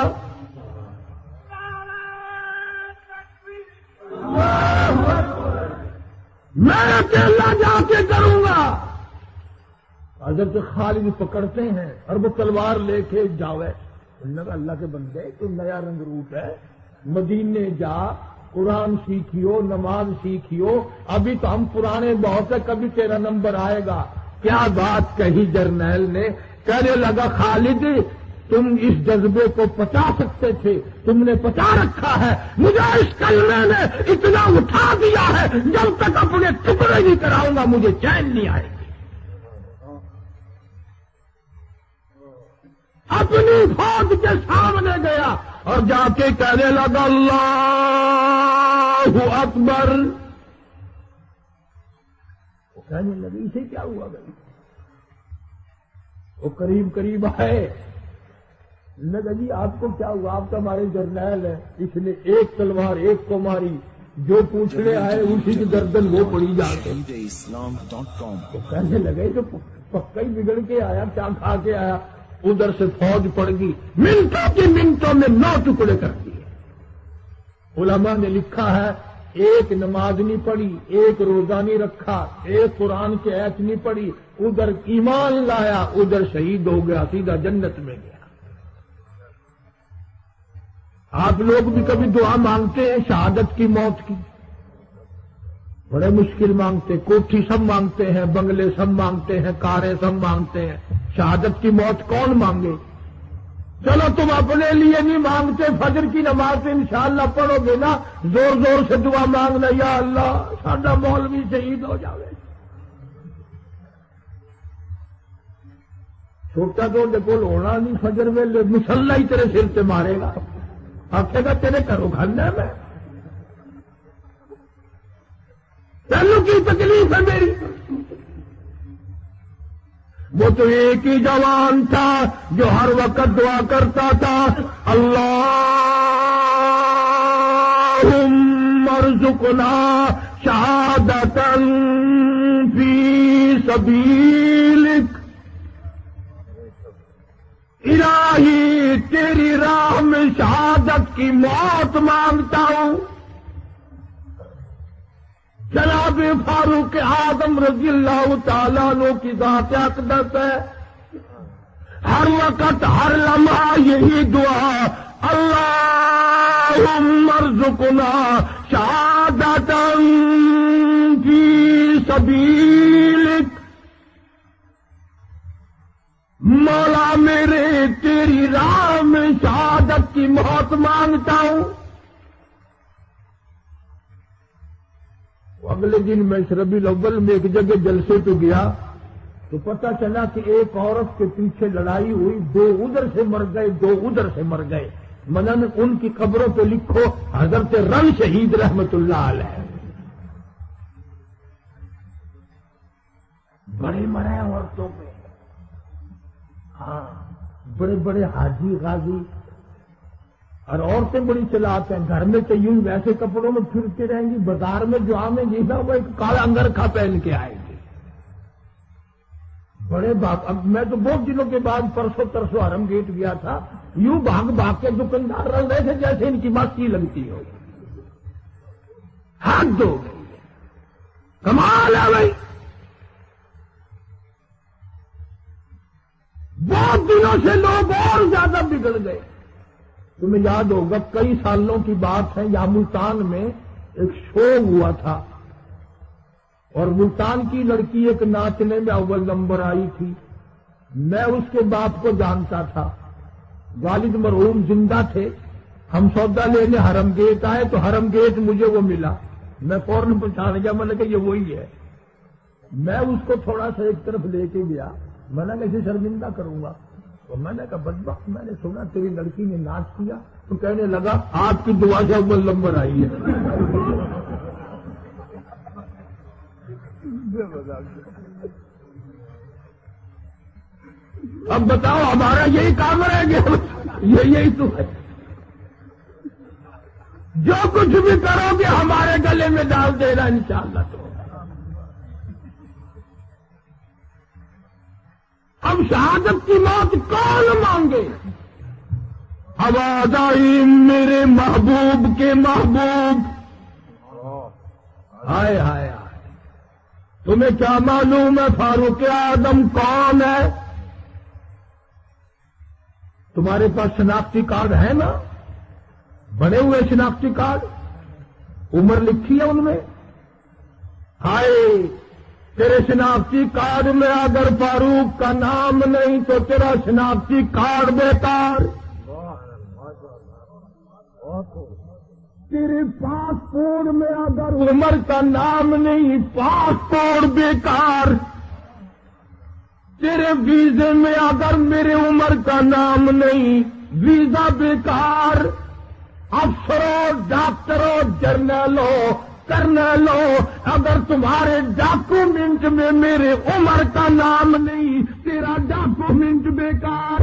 میں اکیلا جا کے کروں گا۔ حضرت خالد پکڑتے ہیں اور وہ تلوار لے کے جاوے۔ اللہ کے بندے، تو نیا رنگ روٹ ہے، مدینے جا، قرآن سیکھیو، نماز سیکھیو، ابھی تو ہم پرانے بہت ہے، کبھی تیرا نمبر آئے گا۔ کیا بات کہی جرنیل نے؟ کہنے لگا خالد تم اس جذبے کو پچا سکتے تھے، تم نے پچا رکھا ہے، مجھے اس کلمے نے اتنا اٹھا دیا ہے، جب تک اپنے ٹکڑے نہیں کراؤں گا مجھے چین نہیں آئے گی۔ اپنی فوج کے سامنے گیا اور جا کے کہنے لگا اللہ اکبر۔ وہ کہنے لگی اسے کیا ہوا گئی؟ وہ قریب آئے، لگا جی آپ کو کیا ہوا؟ آپ تو ہمارے جرنیل ہیں، اس نے ایک تلوار ایک کو ماری، جو پوچھنے آئے اسی کی گردن وہ پڑی جا گئی۔ وہ کہنے لگے جو پکا ہی بگڑ کے آیا، کیا کھا کے آیا؟ ادھر سے فوج پڑ گئی، منٹوں میں 9 ٹکڑے کر دیے۔ علماء نے لکھا ہے ایک نماز نہیں پڑھی، ایک روزہ نہیں رکھا، ایک قرآن کی آیت نہیں پڑھی، ادھر ایمان لایا، ادھر شہید ہو گیا، سیدھا جنت میں گیا۔ آپ لوگ بھی کبھی دعا مانگتے ہیں شہادت کی موت کی؟ بڑے مشکل مانگتے، کوٹھی سب مانگتے ہیں، بنگلے سب مانگتے ہیں، کاریں سب مانگتے ہیں، شہادت کی موت کون مانگے؟ چلو تم اپنے لیے نہیں مانگتے، فجر کی نماز انشاءاللہ پڑھو گے نا، زور زور سے دعا مانگنا، یا اللہ ساڈا مولوی شہید ہو جاوے۔ چھوٹا تو دیکھو ہونا نہیں، فجر ویلے مسلح ہی تیرے سر سے مارے گا، آخے گا تیرے گھروں کھانا میں، تینوں کی تکلیف ہے میری۔ وہ تو ایک ہی جوان تھا جو ہر وقت دعا کرتا تھا، اللہم ارزقنا شہادۃ فی سبیلک، الہی تیری راہ میں شہادت کی موت مانگتا ہوں۔ جناب فاروق اعظم رضی اللہ تعالیٰ عنہ کی ذات اقدس ہے، ہر وقت ہر لمحہ یہی دعا، اللہم ارزقنا شہادۃ فی سبیلک، مولا میرے تیری راہ میں شہادت کی موت مانگتا ہوں۔ اگلے دن میں ربیع الاول میں ایک جگہ جلسے پہ گیا تو پتہ چلا کہ ایک عورت کے پیچھے لڑائی ہوئی، دو ادھر سے مر گئے، دو ادھر سے مر گئے، منن ان کی قبروں پہ لکھو حضرت رن شہید رحمت اللہ علیہ۔ بڑے مرے عورتوں پہ، ہاں بڑے بڑے حاجی غازی، اور عورتیں بڑی چلاک ہیں، گھر میں تو یوں ویسے کپڑوں میں پھرتے رہیں گی، بازار میں جو آمیں گی نا وہ ایک کالا انگرکھا پہن کے آئیں گے۔ بڑے باپ، اب میں تو بہت دنوں کے بعد پرسوں ترسوں حرم گیٹ گیا تھا، یوں بھاگ بھاگ کے دکاندار رل رہے تھے جیسے ان کی مستی لگتی ہو، حد ہو گئی ہے، کمال ہے بھائی۔ بہت دنوں سے لوگ اور زیادہ بگڑ گئے۔ تمہیں یاد ہوگا کئی سالوں کی بات ہے، یہاں ملتان میں ایک شو ہوا تھا اور ملتان کی لڑکی ایک ناچنے میں اول نمبر آئی تھی۔ میں اس کے باپ کو جانتا تھا، والد مرحوم زندہ تھے، ہم سودا لینے حرم گیٹ آئے تو حرم گیٹ مجھے وہ ملا، میں فوراً پہچان گیا، میں نے کہا یہ وہی ہے۔ میں اس کو تھوڑا سا ایک طرف لے کے گیا، میں نے کہا اسے شرمندہ کروں گا، تو میں نے کہا بدبخت میں نے سنا تیری لڑکی نے ناچ کیا، تو کہنے لگا آپ کی دعا سے اول نمبر آئی ہے۔ اب بتاؤ ہمارا یہی کام رہ گیا، یہی تو ہے، جو کچھ بھی کرو گے ہمارے گلے میں ڈال دینا انشاءاللہ۔ تو اب شہادت کی موت کون مانگے؟ آواز آئی میرے محبوب کے محبوب، ہائے ہائے ہائے، تمہیں کیا معلوم ہے فاروق اعظم کون ہے؟ تمہارے پاس شناختی کارڈ ہے نا، بنے ہوئے شناختی کارڈ، عمر لکھی ہے ان میں، ہائے تیرے شناختی کارڈ میں اگر فاروق کا نام نہیں تو تیرا شناختی کارڈ بیکار، تیرے پاسپورٹ میں اگر عمر کا نام نہیں پاسپورٹ بیکار، تیرے ویزے میں اگر میرے عمر کا نام نہیں ویزا بیکار، افسروں ڈاکٹروں جرنلوں کرنلوں اگر تمہارے ڈاکومنٹ میں میرے عمر کا نام نہیں تیرا ڈاکومنٹ بیکار۔